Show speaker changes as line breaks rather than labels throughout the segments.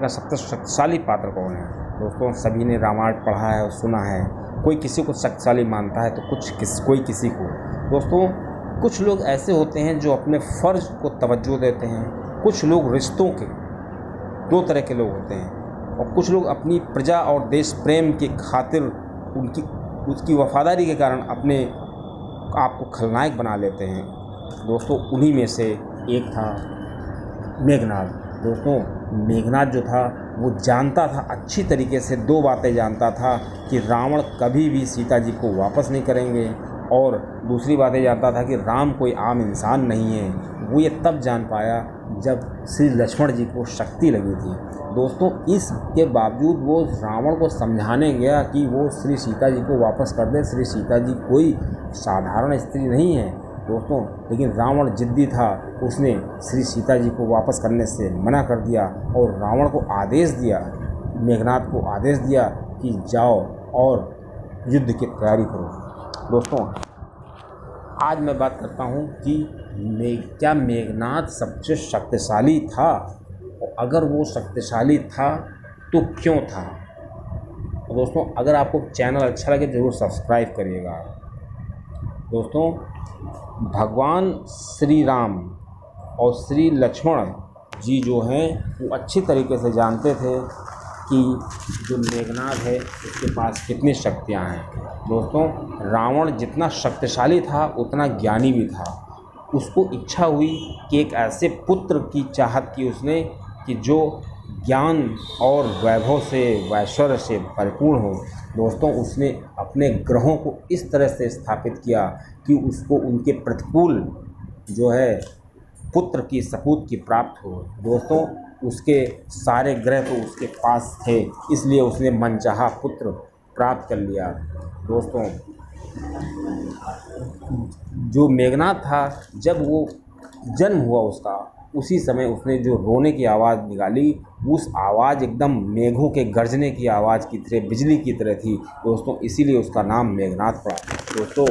का सबसे शक्तिशाली पात्र कौन है। दोस्तों सभी ने रामायण पढ़ा है और सुना है। कोई किसी को शक्तिशाली मानता है तो कोई किसी को। दोस्तों कुछ लोग ऐसे होते हैं जो अपने फ़र्ज़ को तवज्जो देते हैं। कुछ लोग रिश्तों के, दो तरह के लोग होते हैं, और कुछ लोग अपनी प्रजा और देश प्रेम की खातिर उसकी वफादारी के कारण अपने आप को खलनायक बना लेते हैं। दोस्तों उन्हीं में से एक था मेघनाद। दोस्तों मेघनाद जो था वो जानता था, अच्छी तरीके से दो बातें जानता था कि रावण कभी भी सीता जी को वापस नहीं करेंगे, और दूसरी बातें जानता था कि राम कोई आम इंसान नहीं है। वो ये तब जान पाया जब श्री लक्ष्मण जी को शक्ति लगी थी। दोस्तों इसके बावजूद वो रावण को समझाने गया कि वो श्री सीता जी को वापस कर दे। श्री सीता जी कोई साधारण स्त्री नहीं है दोस्तों, लेकिन रावण जिद्दी था। उसने श्री सीता जी को वापस करने से मना कर दिया और रावण को आदेश दिया, मेघनाद को आदेश दिया कि जाओ और युद्ध की तैयारी करो। दोस्तों आज मैं बात करता हूँ कि क्या मेघनाद सबसे शक्तिशाली था, और अगर वो शक्तिशाली था तो क्यों था। दोस्तों अगर आपको चैनल अच्छा लगे ज़रूर सब्सक्राइब करिएगा। दोस्तों भगवान श्री राम और श्री लक्ष्मण जी जो हैं वो अच्छी तरीके से जानते थे कि जो मेघनाद है उसके पास कितनी शक्तियाँ हैं। दोस्तों रावण जितना शक्तिशाली था उतना ज्ञानी भी था। उसको इच्छा हुई कि एक ऐसे पुत्र की चाहत की उसने कि जो ज्ञान और वैभव से, ऐश्वर्य से परिपूर्ण हो। दोस्तों उसने अपने ग्रहों को इस तरह से स्थापित किया कि उसको उनके प्रतिकूल जो है पुत्र की सपूत की प्राप्त हो। दोस्तों उसके सारे ग्रह तो उसके पास थे, इसलिए उसने मनचाहा पुत्र प्राप्त कर लिया। दोस्तों जो मेघनाद था जब वो जन्म हुआ उसका, उसी समय उसने जो रोने की आवाज़ निकाली, उस आवाज़ एकदम मेघों के गरजने की आवाज़ की तरह, बिजली की तरह थी। दोस्तों इसीलिए उसका नाम मेघनाद पड़ा। दोस्तों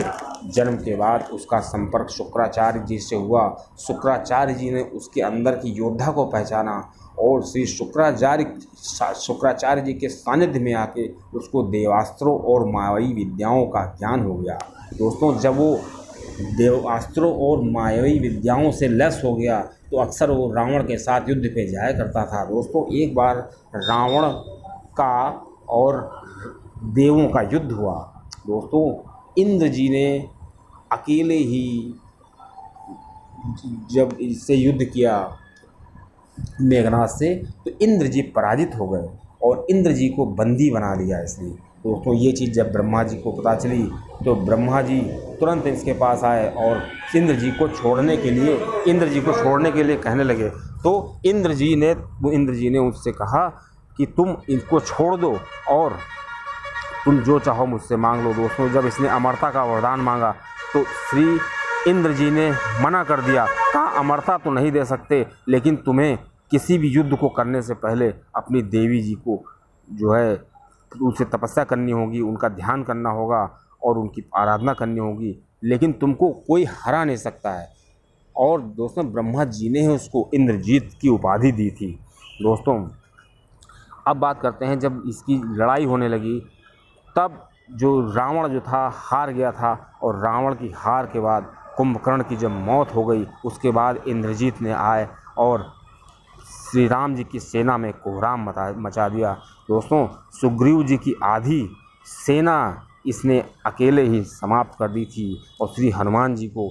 जन्म के बाद उसका संपर्क शुक्राचार्य जी से हुआ। शुक्राचार्य जी ने उसके अंदर की योद्धा को पहचाना और श्री शुक्राचार्य जी के सानिध्य में आके उसको देवास्त्रों और मायावी विद्याओं का ज्ञान हो गया। दोस्तों जब वो देवास्त्रों और मायावी विद्याओं से लैस हो गया तो अक्सर वो रावण के साथ युद्ध पे जाया करता था। दोस्तों एक बार रावण का और देवों का युद्ध हुआ। दोस्तों इंद्र जी ने अकेले ही जब इससे युद्ध किया मेघनाद से, तो इंद्र जी पराजित हो गए और इंद्र जी को बंदी बना लिया इसने। दोस्तों ये चीज़ जब ब्रह्मा जी को पता चली तो ब्रह्मा जी तुरंत इसके पास आए और इंद्र जी को छोड़ने के लिए कहने लगे। तो इंद्र जी ने उससे कहा कि तुम इनको छोड़ दो और तुम जो चाहो मुझसे मांग लो। दोस्तों जब इसने अमरता का वरदान मांगा तो श्री इंद्र जी ने मना कर दिया, कहा अमरता तो नहीं दे सकते, लेकिन तुम्हें किसी भी युद्ध को करने से पहले अपनी देवी जी को जो है उनसे तपस्या करनी होगी, उनका ध्यान करना होगा और उनकी आराधना करनी होगी, लेकिन तुमको कोई हरा नहीं सकता है। और दोस्तों ब्रह्मा जी ने उसको इंद्रजीत की उपाधि दी थी। दोस्तों अब बात करते हैं जब इसकी लड़ाई होने लगी तब जो रावण जो था हार गया था, और रावण की हार के बाद कुंभकर्ण की जब मौत हो गई उसके बाद इंद्रजीत ने आए और श्री राम जी की सेना में कोहराम मचा दिया। दोस्तों सुग्रीव जी की आधी सेना इसने अकेले ही समाप्त कर दी थी और श्री हनुमान जी को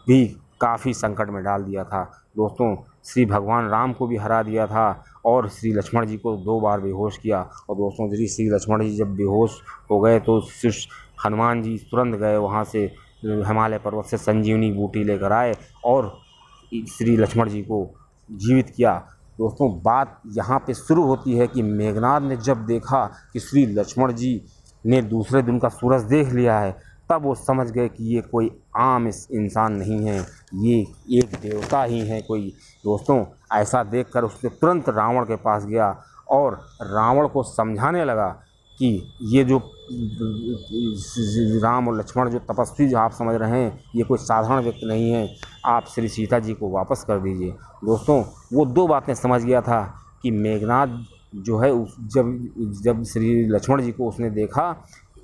भी काफ़ी संकट में डाल दिया था। दोस्तों श्री भगवान राम को भी हरा दिया था और श्री लक्ष्मण जी को 2 बार बेहोश किया। और दोस्तों श्री लक्ष्मण जी जब बेहोश हो गए तो हनुमान जी तुरंत गए वहाँ से हिमालय पर्वत से संजीवनी बूटी लेकर आए और श्री लक्ष्मण जी को जीवित किया। दोस्तों बात यहाँ पे शुरू होती है कि मेघनाद ने जब देखा कि श्री लक्ष्मण जी ने दूसरे दिन का सूरज देख लिया है, तब वो समझ गए कि ये कोई आम इंसान नहीं है, ये एक देवता ही है कोई। दोस्तों ऐसा देखकर उसने तुरंत रावण के पास गया और रावण को समझाने लगा कि ये जो राम और लक्ष्मण जो तपस्वी जो आप समझ रहे हैं, ये कोई साधारण व्यक्ति नहीं है, आप श्री सीता जी को वापस कर दीजिए। दोस्तों वो 2 बातें समझ गया था कि मेघनाद जो है जब श्री लक्ष्मण जी को उसने देखा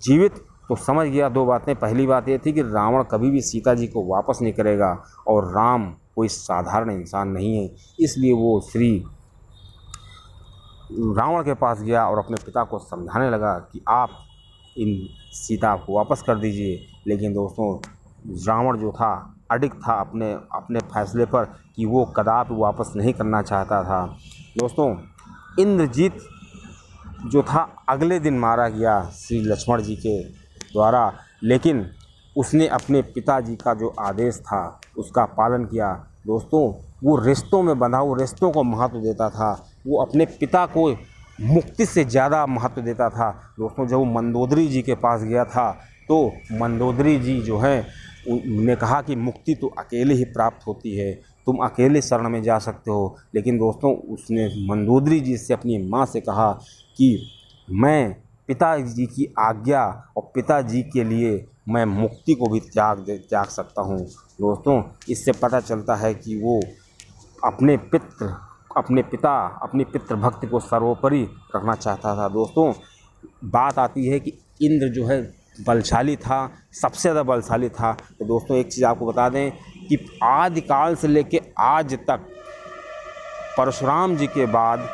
जीवित तो समझ गया दो बातें। पहली बात ये थी कि रावण कभी भी सीता जी को वापस नहीं करेगा और राम कोई साधारण इंसान नहीं है। इसलिए वो श्री रावण के पास गया और अपने पिता को समझाने लगा कि आप इन सीता को वापस कर दीजिए। लेकिन दोस्तों रावण जो था अडिग था अपने फैसले पर कि वो कदापि वापस नहीं करना चाहता था। दोस्तों इंद्रजीत जो था अगले दिन मारा गया श्री लक्ष्मण जी के द्वारा, लेकिन उसने अपने पिताजी का जो आदेश था उसका पालन किया। दोस्तों वो रिश्तों में बंधा, वो रिश्तों को महत्व देता था, वो अपने पिता को मुक्ति से ज़्यादा महत्व देता था। दोस्तों जब वो मंदोदरी जी के पास गया था तो मंदोदरी जी जो है उन्होंने कहा कि मुक्ति तो अकेले ही प्राप्त होती है, तुम अकेले शरण में जा सकते हो। लेकिन दोस्तों उसने मंदोदरी जी से अपनी माँ से कहा कि मैं पिताजी की आज्ञा और पिताजी के लिए मैं मुक्ति को भी त्याग सकता हूँ। दोस्तों इससे पता चलता है कि वो अपने पिता अपनी पितृभक्ति को सर्वोपरि रखना चाहता था। दोस्तों बात आती है कि इंद्र जो है बलशाली था, सबसे ज़्यादा बलशाली था। तो दोस्तों एक चीज़ आपको बता दें कि आदिकाल से लेके आज तक परशुराम जी के बाद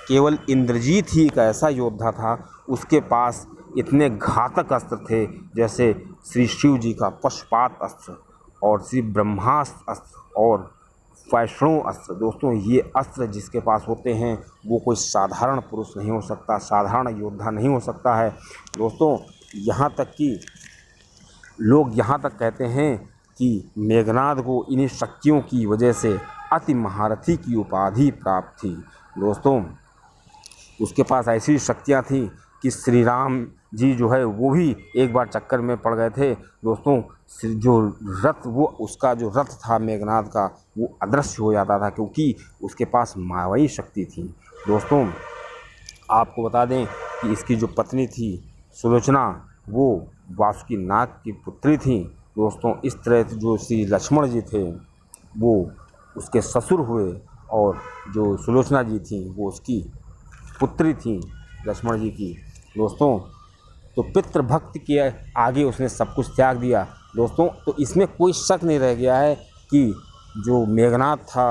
केवल इंद्रजीत ही एक ऐसा योद्धा था उसके पास इतने घातक अस्त्र थे, जैसे श्री शिव जी का पशुपात अस्त्र और श्री ब्रह्मास्त्र अस्त्र और वैष्णो अस्त्र। दोस्तों ये अस्त्र जिसके पास होते हैं वो कोई साधारण पुरुष नहीं हो सकता, साधारण योद्धा नहीं हो सकता है। दोस्तों यहाँ तक कि लोग यहाँ तक कहते हैं कि मेघनाद को इन्हीं शक्तियों की वजह से अति महारथी की उपाधि प्राप्त थी। दोस्तों उसके पास ऐसी शक्तियाँ थीं कि श्री राम जी जो है वो भी एक बार चक्कर में पड़ गए थे। दोस्तों जो रथ वो उसका जो रथ था मेघनाद का वो अदृश्य हो जाता था क्योंकि उसके पास मायावी शक्ति थी। दोस्तों आपको बता दें कि इसकी जो पत्नी थी सुलोचना वो वासुकी नाग की पुत्री थी। दोस्तों इस तरह से जो श्री लक्ष्मण जी थे वो उसके ससुर हुए और जो सुलोचना जी थी वो उसकी पुत्री थी लक्ष्मण जी की। दोस्तों तो पितृभक्ति के आगे उसने सब कुछ त्याग दिया। दोस्तों तो इसमें कोई शक नहीं रह गया है कि जो मेघनाद था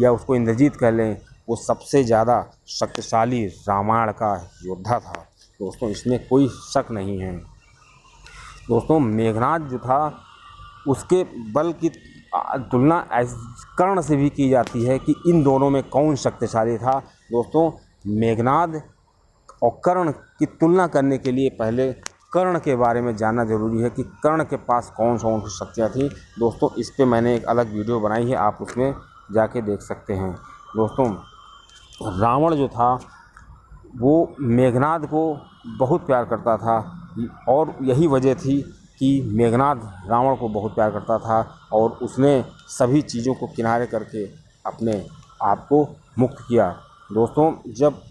या उसको इंद्रजीत कह लें वो सबसे ज़्यादा शक्तिशाली रामायण का योद्धा था। दोस्तों इसमें कोई शक नहीं है। दोस्तों मेघनाद जो था उसके बल की तुलना कर्ण से भी की जाती है कि इन दोनों में कौन शक्तिशाली था। दोस्तों मेघनाद और कर्ण की तुलना करने के लिए पहले कर्ण के बारे में जानना ज़रूरी है कि कर्ण के पास कौन सी शक्तियाँ थी। दोस्तों इस पे मैंने एक अलग वीडियो बनाई है, आप उसमें जाके देख सकते हैं। दोस्तों रावण जो था वो मेघनाद को बहुत प्यार करता था और यही वजह थी कि मेघनाद रावण को बहुत प्यार करता था और उसने सभी चीज़ों को किनारे करके अपने आप को मुक्त किया। दोस्तों जब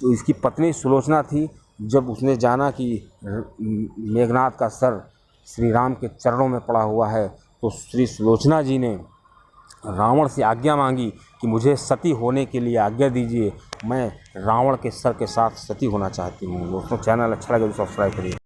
इसकी पत्नी सुलोचना थी, जब उसने जाना कि मेघनाद का सर श्री राम के चरणों में पड़ा हुआ है तो श्री सुलोचना जी ने रावण से आज्ञा मांगी कि मुझे सती होने के लिए आज्ञा दीजिए, मैं रावण के सर के साथ सती होना चाहती हूँ। दोस्तों चैनल अच्छा लगे तो सब्सक्राइब करिए।